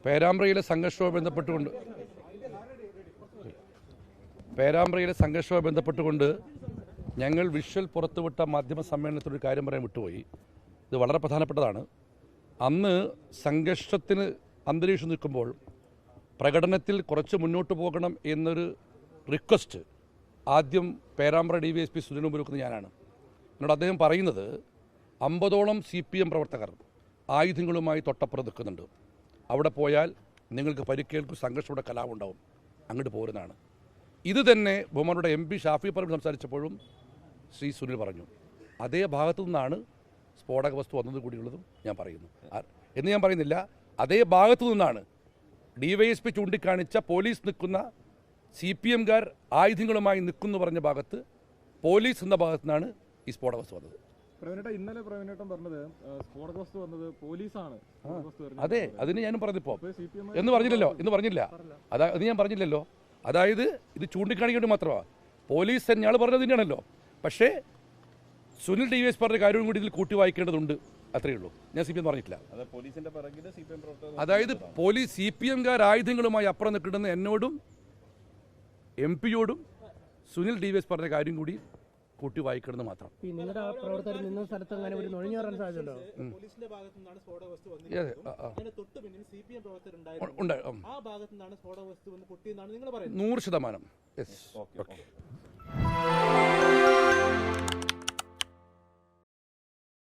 പേരാമ്പ്രയിലെ സംഘർഷവുമായി ബന്ധപ്പെട്ടുകൊണ്ട് ഞങ്ങൾ വിഷ്വൽ പുറത്തുവിട്ട മാധ്യമ സമ്മേളനത്തിലൊരു കാര്യം പറയാൻ വിട്ടുപോയി. ഇത് വളരെ പ്രധാനപ്പെട്ടതാണ്. അന്ന് സംഘർഷത്തിന് അന്തരീക്ഷം നിൽക്കുമ്പോൾ പ്രകടനത്തിൽ കുറച്ച് മുന്നോട്ട് പോകണം എന്നൊരു റിക്വസ്റ്റ് ആദ്യം പേരാമ്പ്ര DYSP സുനിൽ മുമ്പിൽ വെക്കുന്നത് ഞാനാണ്. എന്നോട് അദ്ദേഹം പറയുന്നത് 50ഓളം CPM പ്രവർത്തകർ ആയുധങ്ങളുമായി തൊട്ടപ്പുറം നിൽക്കുന്നുണ്ട്, അവിടെ പോയാൽ നിങ്ങൾക്ക് പരിക്കേൽക്കും, സംഘർഷയുടെ കലാപുണ്ടാവും, അങ്ങോട്ട് പോരുന്നതാണ്. ഇത് തന്നെ ബഹുമാനയുടെ MP ഷാഫി പറമ്പിൽ സംസാരിച്ചപ്പോഴും ശ്രീ സുനിൽ പറഞ്ഞു. അതേ ഭാഗത്തു നിന്നാണ് സ്ഫോടക വസ്തു വന്നത് കൂടിയുള്ളതും ഞാൻ പറയുന്നു എന്ന് ഞാൻ പറയുന്നില്ല. അതേ ഭാഗത്തു നിന്നാണ് DYSP ചൂണ്ടിക്കാണിച്ച പോലീസ് നിൽക്കുന്ന CPMകാർ ആയുധങ്ങളുമായി നിൽക്കുന്നു പറഞ്ഞ ഭാഗത്ത്, പോലീസ് എന്ന ഭാഗത്തു നിന്നാണ് ഈ സ്ഫോടക വസ്തു വന്നത്. ഇന്നലെ പ്രവീണേട്ടൻ പറഞ്ഞത് സ്ഫോടക വസ്തു വന്നത് പോലീസാണ്. അതെ, അതിന് ഞാനും പറഞ്ഞിപ്പോ എന്ന് പറഞ്ഞില്ല. അത് ഞാൻ പറഞ്ഞില്ലല്ലോ. അതായത് ഇത് ചൂണ്ടിക്കാണിക്കേണ്ടി മാത്രമാണ്. പോലീസ് തന്നെയാൾ പറഞ്ഞത് തന്നെയാണല്ലോ. പക്ഷേ സുനിൽ DYSP പറഞ്ഞ കാര്യവും കൂടി ഇതിൽ കൂട്ടി വായിക്കേണ്ടതുണ്ട്, അത്രയേ ഉള്ളൂ. ഞാൻ CPM പറഞ്ഞിട്ടില്ല. അതായത് പോലീസ് CPMകാർ ആയുധങ്ങളുമായി അപ്പുറം നിൽക്കണമെന്ന് എന്നോടും MP യോടും സുനിൽ DYSP പറഞ്ഞ കാര്യം കൂടി കൂട്ടി വായിക്കണമെന്ന് മാത്രം. നിങ്ങളുടെ പ്രവർത്തകർ നിന്ന സ്ഥലത്ത് അങ്ങനെ ഒരു നുഴഞ്ഞുകയറാൻ സാധ്യതയുണ്ടോ? 100%.